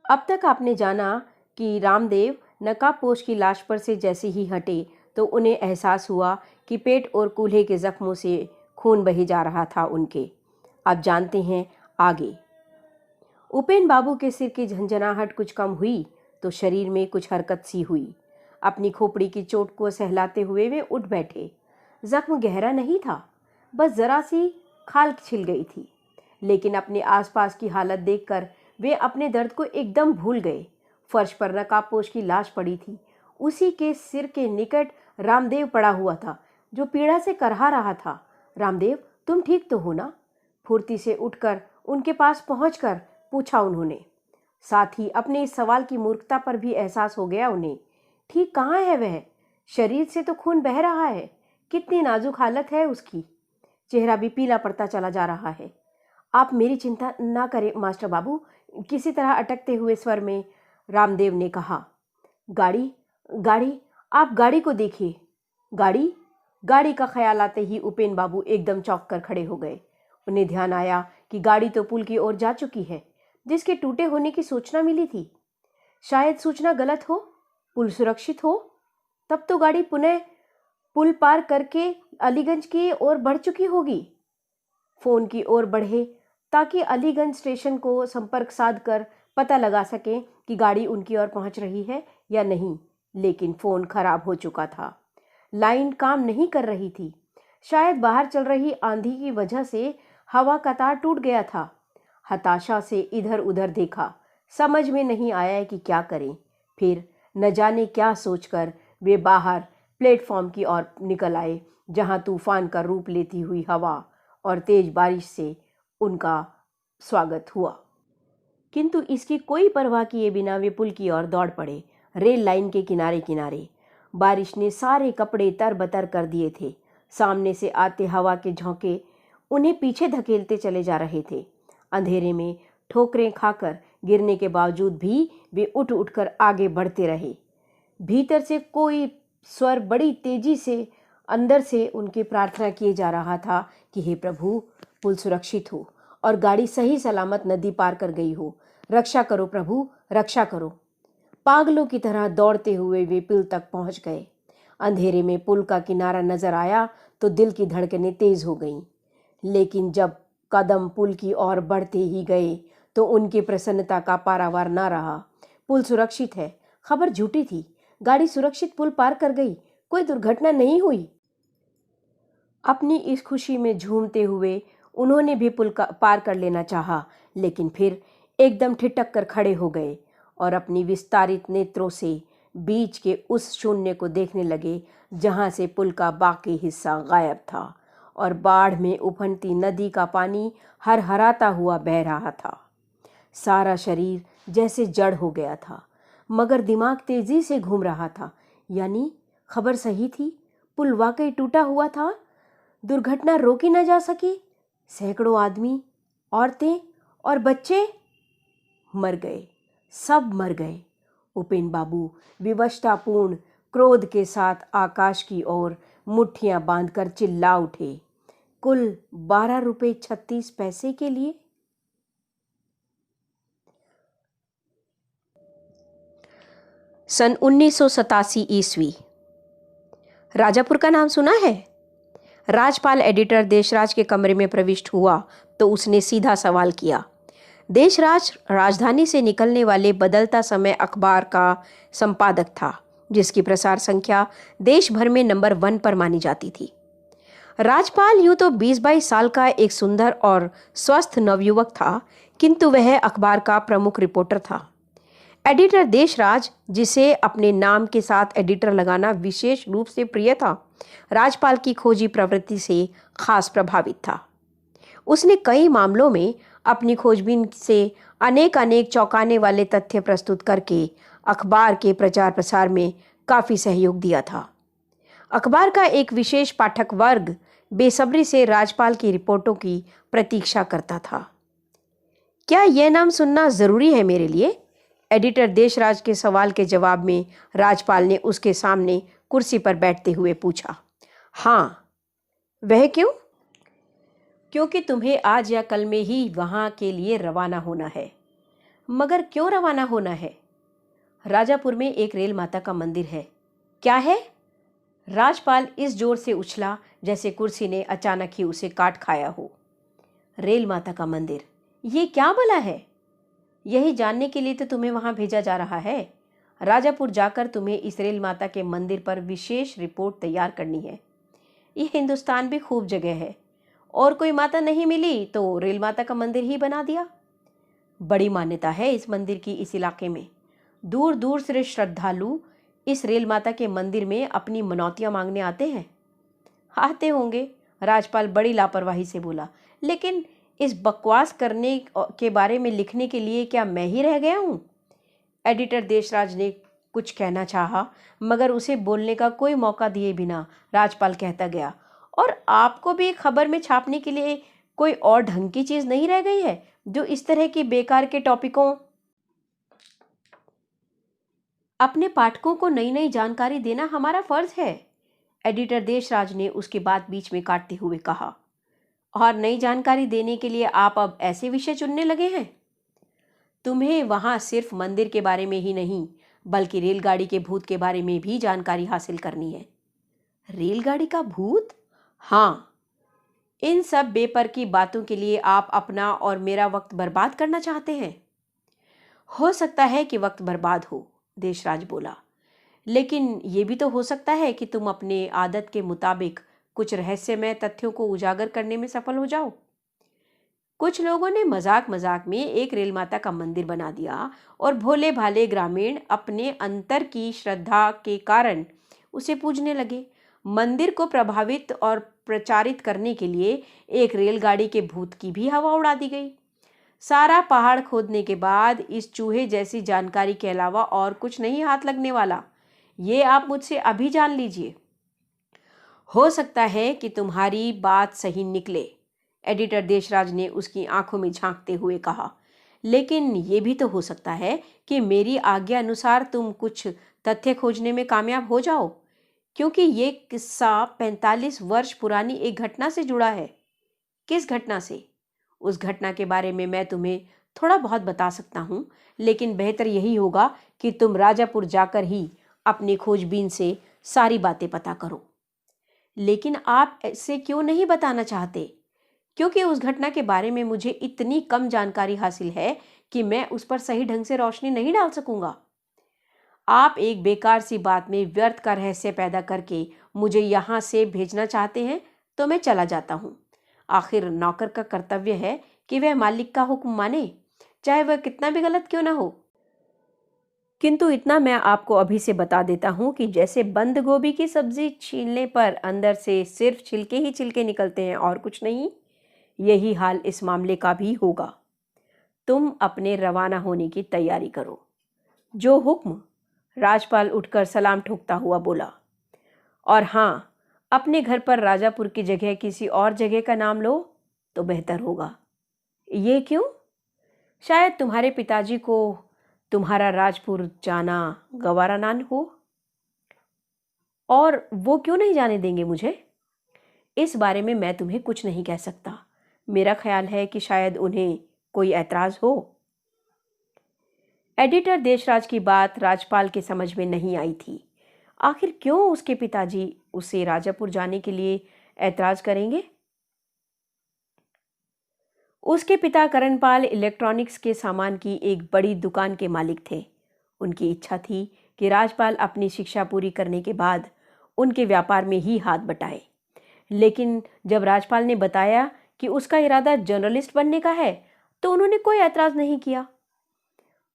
अब तक आपने जाना कि रामदेव नकाबपोश की लाश पर से जैसे ही हटे तो उन्हें एहसास हुआ कि पेट और कूल्हे के जख्मों से खून बहे जा रहा था उनके। अब जानते हैं आगे। उपेन बाबू के सिर की झंझनाहट कुछ कम हुई तो शरीर में कुछ हरकत सी हुई। अपनी खोपड़ी की चोट को सहलाते हुए वे उठ बैठे। जख्म गहरा नहीं था, बस जरा सी खाल छिल गई थी, लेकिन अपने आसपास की हालत देखकर वे अपने दर्द को एकदम भूल गए। फर्श पर नकाबपोश की लाश पड़ी थी। उसी के सिर के निकट रामदेव पड़ा हुआ था, जो पीड़ा से करहा रहा था। रामदेव, तुम ठीक तो हो ना? फुर्ती से उठकर उनके पास पहुंचकर पूछा उन्होंने। साथ ही अपने इस सवाल की मूर्खता पर भी एहसास हो गया उन्हें। ठीक कहाँ है वह? शरीर से तो खून बह रहा है। कितनी नाजुक हालत है उसकी। चेहरा भी पीला पड़ता चला जा रहा है। आप मेरी चिंता ना करें मास्टर बाबू, किसी तरह अटकते हुए स्वर में रामदेव ने कहा। गाड़ी गाड़ी, आप गाड़ी को देखिए। गाड़ी गाड़ी का ख्याल आते ही उपेन बाबू एकदम चौंक कर खड़े हो गए। उन्हें ध्यान आया कि गाड़ी तो पुल की ओर जा चुकी है, जिसके टूटे होने की सूचना मिली थी। शायद सूचना गलत हो, पुल सुरक्षित हो। तब तो गाड़ी पुनः पुल पार करके अलीगंज की ओर बढ़ चुकी होगी। फोन की ओर बढ़े ताकि अलीगंज स्टेशन को संपर्क साध कर पता लगा सकें कि गाड़ी उनकी ओर पहुंच रही है या नहीं, लेकिन फोन खराब हो चुका था। लाइन काम नहीं कर रही थी। शायद बाहर चल रही आंधी की वजह से हवा का तार टूट गया था। हताशा से इधर उधर देखा, समझ में नहीं आया कि क्या करें। फिर न जाने क्या सोचकर वे बाहर प्लेटफॉर्म की ओर निकल आए, जहां तूफान का रूप लेती हुई हवा और तेज बारिश से उनका स्वागत हुआ। किंतु इसकी कोई परवाह किए बिना वे पुल की ओर दौड़ पड़े। रेल लाइन के किनारे किनारे बारिश ने सारे कपड़े तरबतर कर दिए थे। सामने से आते हवा के झोंके उन्हें पीछे धकेलते चले जा रहे थे। अंधेरे में ठोकरें खाकर गिरने के बावजूद भी वे उठ उठकर आगे बढ़ते रहे। भीतर से कोई स्वर बड़ी तेजी से अंदर से उनकी प्रार्थना किए जा रहा था कि हे प्रभु, पुल सुरक्षित हो और गाड़ी सही सलामत नदी पार कर गई हो। रक्षा करो प्रभु, रक्षा करो। पागलों की तरह दौड़ते हुए वे पुल तक पहुंच गए। अंधेरे में पुल का किनारा नजर आया तो दिल की धड़कनें तेज हो गईं। लेकिन जब कदम पुल की ओर बढ़ते ही गए तो उनकी प्रसन्नता का पारावार ना रहा। पुल सुरक्षित है, खबर झूठी थी। गाड़ी सुरक्षित पुल पार कर गई, कोई दुर्घटना नहीं हुई। अपनी इस खुशी में झूमते हुए उन्होंने भी पुल पार कर लेना चाहा, लेकिन फिर एकदम ठिठक कर खड़े हो गए और अपनी विस्तारित नेत्रों से बीच के उस शून्य को देखने लगे जहां से पुल का बाकी हिस्सा गायब था और बाढ़ में उफनती नदी का पानी हरहराता हुआ बह रहा था। सारा शरीर जैसे जड़ हो गया था, मगर दिमाग तेजी से घूम रहा था। यानी खबर सही थी, पुल वाकई टूटा हुआ था। दुर्घटना रोकी न जा सकी। सैकड़ों आदमी, औरतें और बच्चे मर गए, सब मर गए। उपेन बाबू विवशतापूर्ण क्रोध के साथ आकाश की ओर मुट्ठियां बांधकर चिल्ला उठे, कुल 12 रुपये 36 पैसे के लिए। सन 1987 ईस्वी। राजापुर का नाम सुना है? राजपाल एडिटर देशराज के कमरे में प्रविष्ट हुआ तो उसने सीधा सवाल किया। देशराज राजधानी से निकलने वाले बदलता समय अखबार का संपादक था, जिसकी प्रसार संख्या देश भर में नंबर 1 पर मानी जाती थी। राजपाल यूं तो 20-22 साल का एक सुंदर और स्वस्थ नवयुवक था, किंतु वह अखबार का प्रमुख रिपोर्टर था। एडिटर देशराज, जिसे अपने नाम के साथ एडिटर लगाना विशेष रूप से प्रिय था, राजपाल की खोजी प्रवृत्ति से खास प्रभावित था। उसने कई मामलों में अपनी खोजबीन से अनेक चौंकाने वाले तथ्य प्रस्तुत करके अखबार के प्रचार प्रसार में काफ़ी सहयोग दिया था। अखबार का एक विशेष पाठक वर्ग बेसब्री से राजपाल की रिपोर्टों की प्रतीक्षा करता था। क्या यह नाम सुनना ज़रूरी है मेरे लिए? एडिटर देशराज के सवाल के जवाब में राजपाल ने उसके सामने कुर्सी पर बैठते हुए पूछा। हाँ। वह क्यों? क्योंकि तुम्हें आज या कल में ही वहां के लिए रवाना होना है। मगर क्यों रवाना होना है? राजापुर में एक रेल माता का मंदिर है। क्या है? राजपाल इस जोर से उछला जैसे कुर्सी ने अचानक ही उसे काट खाया हो। रेल माता का मंदिर, ये क्या भला है? यही जानने के लिए तो तुम्हें वहां भेजा जा रहा है। राजापुर जाकर तुम्हें इस रेल माता के मंदिर पर विशेष रिपोर्ट तैयार करनी है। ये हिंदुस्तान भी खूब जगह है, और कोई माता नहीं मिली तो रेल माता का मंदिर ही बना दिया। बड़ी मान्यता है इस मंदिर की इस इलाके में। दूर दूर से श्रद्धालु इस रेल माता के मंदिर में अपनी मनौतियां मांगने आते हैं। आते होंगे, राजपाल बड़ी लापरवाही से बोला, लेकिन इस बकवास करने के बारे में लिखने के लिए क्या मैं ही रह गया हूं? एडिटर देशराज ने कुछ कहना चाहा, मगर उसे बोलने का कोई मौका दिए बिना राजपाल कहता गया, और आपको भी खबर में छापने के लिए कोई और ढंग की चीज नहीं रह गई है जो इस तरह की बेकार के टॉपिकों? अपने पाठकों को नई नई जानकारी देना हमारा फर्ज है, एडिटर देशराज ने उसकी बात बीच में काटते हुए कहा। और नई जानकारी देने के लिए आप अब ऐसे विषय चुनने लगे हैं? तुम्हें वहां सिर्फ मंदिर के बारे में ही नहीं, बल्कि रेलगाड़ी के भूत के बारे में भी जानकारी हासिल करनी है। रेलगाड़ी का भूत? हाँ। इन सब बेपर की बातों के लिए आप अपना और मेरा वक्त बर्बाद करना चाहते हैं? हो सकता है कि वक्त बर्बाद हो, देशराज बोला, लेकिन यह भी तो हो सकता है कि तुम अपने आदत के मुताबिक कुछ रहस्यमय तथ्यों को उजागर करने में सफल हो जाओ। कुछ लोगों ने मजाक मजाक में एक रेल माता का मंदिर बना दिया, और भोले भाले ग्रामीण अपने अंतर की श्रद्धा के कारण उसे पूजने लगे। मंदिर को प्रभावित और प्रचारित करने के लिए एक रेलगाड़ी के भूत की भी हवा उड़ा दी गई। सारा पहाड़ खोदने के बाद इस चूहे जैसी जानकारी के अलावा और कुछ नहीं हाथ लगने वाला। ये आप मुझसे अभी जान लीजिए। हो सकता है कि तुम्हारी बात सही निकले, एडिटर देशराज ने उसकी आंखों में झांकते हुए कहा, लेकिन यह भी तो हो सकता है कि मेरी आज्ञा अनुसार तुम कुछ तथ्य खोजने में कामयाब हो जाओ, क्योंकि ये किस्सा 45 वर्ष पुरानी एक घटना से जुड़ा है। किस घटना से? उस घटना के बारे में मैं तुम्हें थोड़ा बहुत बता सकता हूं, लेकिन बेहतर यही होगा कि तुम राजापुर जाकर ही अपनी खोजबीन से सारी बातें पता करो। लेकिन आप ऐसे क्यों नहीं बताना चाहते? क्योंकि उस घटना के बारे में मुझे इतनी कम जानकारी हासिल है कि मैं उस पर सही ढंग से रोशनी नहीं डाल सकूंगा। आप एक बेकार सी बात में व्यर्थ का रहस्य पैदा करके मुझे यहां से भेजना चाहते हैं, तो मैं चला जाता हूं। आखिर नौकर का कर्तव्य है कि वह मालिक का हुक्म माने, चाहे वह कितना भी गलत क्यों ना हो। किंतु इतना मैं आपको अभी से बता देता हूं कि जैसे बंद गोभी की सब्जी छीलने पर अंदर से सिर्फ छिलके ही छिलके निकलते हैं और कुछ नहीं, यही हाल इस मामले का भी होगा। तुम अपने रवाना होने की तैयारी करो। जो हुक्म, राजपाल उठकर सलाम ठोकता हुआ बोला। और हाँ, अपने घर पर राजापुर की जगह किसी और जगह का नाम लो तो बेहतर होगा। ये क्यों? शायद तुम्हारे पिताजी को तुम्हारा राजपुर जाना गवारा ना हो। और वो क्यों नहीं जाने देंगे मुझे? इस बारे में मैं तुम्हें कुछ नहीं कह सकता। मेरा ख्याल है कि शायद उन्हें कोई ऐतराज हो। एडिटर देशराज की बात राजपाल के समझ में नहीं आई थी। आखिर क्यों उसके पिताजी उसे राजापुर जाने के लिए ऐतराज करेंगे? उसके पिता करणपाल इलेक्ट्रॉनिक्स के सामान की एक बड़ी दुकान के मालिक थे। उनकी इच्छा थी कि राजपाल अपनी शिक्षा पूरी करने के बाद उनके व्यापार में ही हाथ बटाए। लेकिन जब राजपाल ने बताया कि उसका इरादा जर्नलिस्ट बनने का है, तो उन्होंने कोई ऐतराज नहीं किया।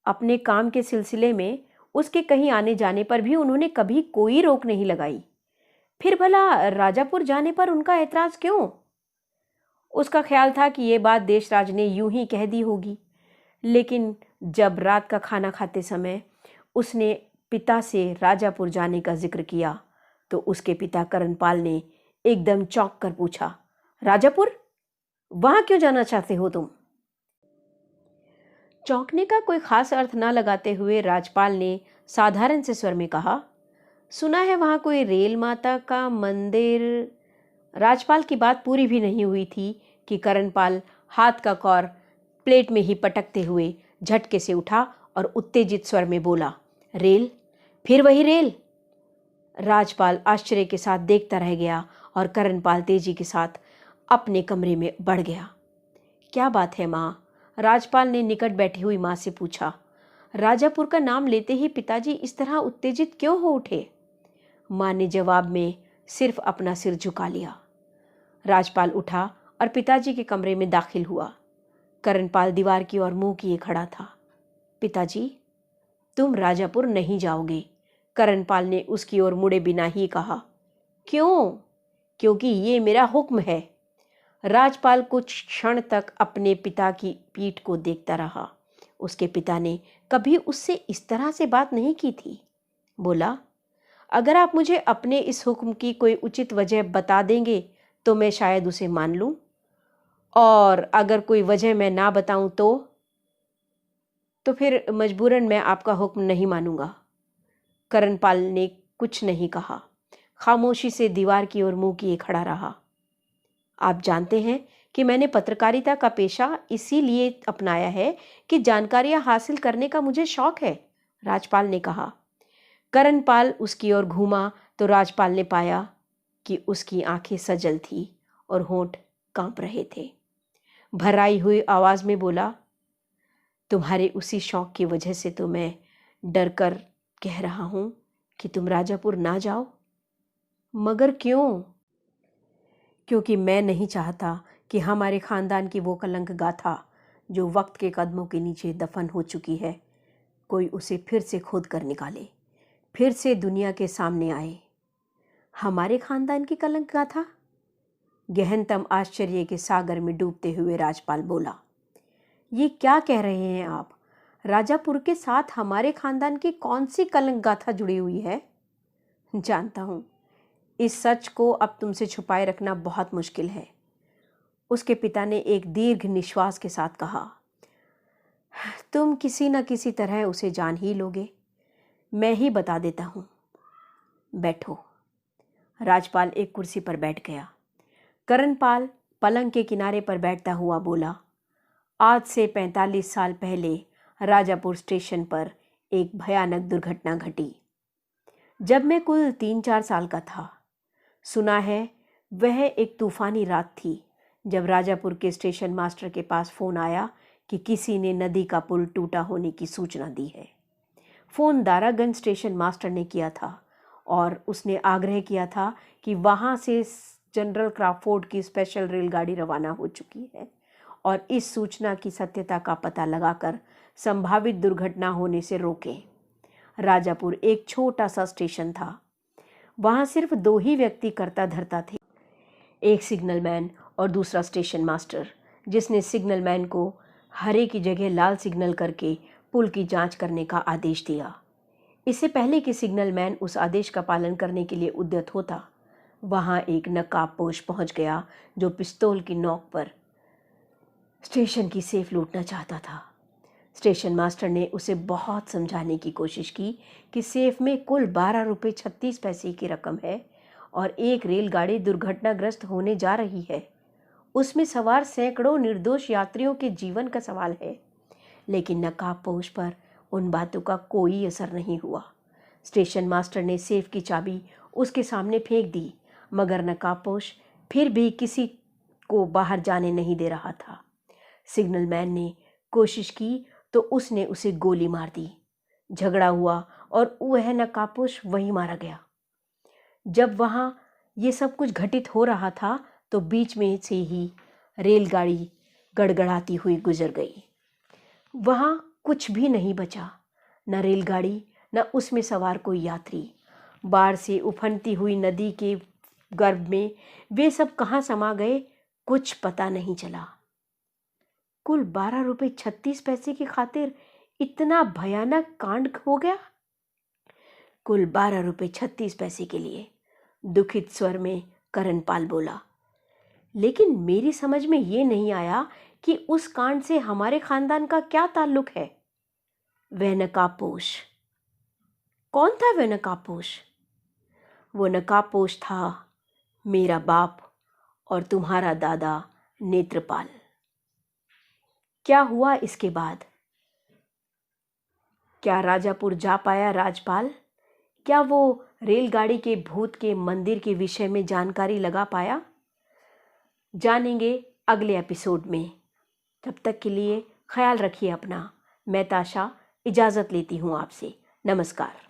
अपने काम के सिलसिले में उसके कहीं आने जाने पर भी उन्होंने कभी कोई रोक नहीं लगाई। फिर भला राजापुर जाने पर उनका ऐतराज क्यों? उसका ख्याल था कि यह बात देशराज ने यूं ही कह दी होगी, लेकिन जब रात का खाना खाते समय उसने पिता से राजापुर जाने का जिक्र किया, तो उसके पिता करणपाल ने एकदम चौंक कर पूछा, राजापुर? वहां क्यों जाना चाहते हो तुम? चौंकने का कोई खास अर्थ न लगाते हुए राजपाल ने साधारण से स्वर में कहा, सुना है वहां कोई रेल माता का मंदिर। राजपाल की बात पूरी भी नहीं हुई थी कि करणपाल हाथ का कौर प्लेट में ही पटकते हुए झटके से उठा और उत्तेजित स्वर में बोला, रेल? फिर वही रेल? राजपाल आश्चर्य के साथ देखता रह गया और करणपाल तेजी के साथ अपने कमरे में बढ़ गया। क्या बात है माँ? राजपाल ने निकट बैठी हुई माँ से पूछा। राजापुर का नाम लेते ही पिताजी इस तरह उत्तेजित क्यों हो उठे? माँ ने जवाब में सिर्फ अपना सिर झुका लिया। राजपाल उठा और पिताजी के कमरे में दाखिल हुआ। करणपाल दीवार की ओर मुंह किए खड़ा था। पिताजी, तुम राजापुर नहीं जाओगे, करणपाल ने उसकी ओर मुड़े बिना ही कहा। क्यों? क्योंकि ये मेरा हुक्म है। राजपाल कुछ क्षण तक अपने पिता की पीठ को देखता रहा। उसके पिता ने कभी उससे इस तरह से बात नहीं की थी। बोला, अगर आप मुझे अपने इस हुक्म की कोई उचित वजह बता देंगे तो मैं शायद उसे मान लूं, और अगर कोई वजह मैं ना बताऊं तो फिर मजबूरन मैं आपका हुक्म नहीं मानूंगा। करणपाल ने कुछ नहीं कहा, खामोशी से दीवार की ओर मुंह किए खड़ा रहा। आप जानते हैं कि मैंने पत्रकारिता का पेशा इसीलिए अपनाया है कि जानकारियां हासिल करने का मुझे शौक है, राजपाल ने कहा। करणपाल उसकी ओर घूमा तो राजपाल ने पाया कि उसकी आंखें सजल थी और होंठ कांप रहे थे। भर्राई हुई आवाज में बोला, तुम्हारे उसी शौक की वजह से तो मैं डर कर कह रहा हूं कि तुम राजापुर ना जाओ। मगर क्यों? क्योंकि मैं नहीं चाहता कि हमारे खानदान की वो कलंक गाथा जो वक्त के कदमों के नीचे दफन हो चुकी है, कोई उसे फिर से खोद कर निकाले, फिर से दुनिया के सामने आए। हमारे खानदान की कलंक गाथा? गहनतम आश्चर्य के सागर में डूबते हुए राजपाल बोला, ये क्या कह रहे हैं आप? राजापुर के साथ हमारे खानदान की कौन सी कलंक गाथा जुड़ी हुई है? जानता हूं, इस सच को अब तुमसे छुपाए रखना बहुत मुश्किल है, उसके पिता ने एक दीर्घ निश्वास के साथ कहा। तुम किसी न किसी तरह उसे जान ही लोगे, मैं ही बता देता हूं। बैठो। राजपाल एक कुर्सी पर बैठ गया। करणपाल पलंग के किनारे पर बैठता हुआ बोला, आज से 45 साल पहले राजापुर स्टेशन पर एक भयानक दुर्घटना घटी। जब मैं कुल 3-4 साल का था। सुना है वह एक तूफानी रात थी जब राजापुर के स्टेशन मास्टर के पास फोन आया कि किसी ने नदी का पुल टूटा होने की सूचना दी है। फोन दारागंज स्टेशन मास्टर ने किया था और उसने आग्रह किया था कि वहां से जनरल क्राफोर्ड की स्पेशल रेलगाड़ी रवाना हो चुकी है और इस सूचना की सत्यता का पता लगाकर संभावित दुर्घटना होने से रोकें। राजापुर एक छोटा सा स्टेशन था। वहां सिर्फ 2 ही व्यक्ति करता धरता थे, एक सिग्नल मैन और दूसरा स्टेशन मास्टर, जिसने सिग्नल मैन को हरे की जगह लाल सिग्नल करके पुल की जांच करने का आदेश दिया। इससे पहले कि सिग्नल मैन उस आदेश का पालन करने के लिए उद्यत होता, वहां एक नकाबपोश पहुंच गया जो पिस्तौल की नोक पर स्टेशन की सेफ लूटना चाहता था। स्टेशन मास्टर ने उसे बहुत समझाने की कोशिश की कि सेफ में कुल 12 रुपये 36 पैसे की रकम है और एक रेलगाड़ी दुर्घटनाग्रस्त होने जा रही है। उसमें सवार सैकड़ों निर्दोष यात्रियों के जीवन का सवाल है। लेकिन नकाबपोश पर उन बातों का कोई असर नहीं हुआ। स्टेशन मास्टर ने सेफ की चाबी उसके सामने फेंक दी, मगर नकाबपोश फिर भी किसी को बाहर जाने नहीं दे रहा था। सिग्नल मैन ने कोशिश की तो उसने उसे गोली मार दी। झगड़ा हुआ और वह नकाबपोश वहीं मारा गया। जब वहां ये सब कुछ घटित हो रहा था तो बीच में से ही रेलगाड़ी गड़गड़ाती हुई गुजर गई। वहां कुछ भी नहीं बचा, न रेलगाड़ी न उसमें सवार कोई यात्री। बाढ़ से उफनती हुई नदी के गर्भ में वे सब कहां समा गए, कुछ पता नहीं चला। कुल 12 रुपये 36 पैसे की खातिर इतना भयानक कांड हो गया। कुल 12 रुपये 36 पैसे के लिए, दुखित स्वर में करणपाल बोला। लेकिन मेरी समझ में ये नहीं आया कि उस कांड से हमारे खानदान का क्या ताल्लुक है। वह नकाबपोश, कौन था वह नकाबपोश? वो नकाबपोश था मेरा बाप और तुम्हारा दादा नेत्रपाल। क्या हुआ इसके बाद? क्या राजापुर जा पाया राजपाल? क्या वो रेलगाड़ी के भूत के मंदिर के विषय में जानकारी लगा पाया? जानेंगे अगले एपिसोड में। तब तक के लिए ख्याल रखिए अपना। मैं ताशा इजाज़त लेती हूँ आपसे। नमस्कार।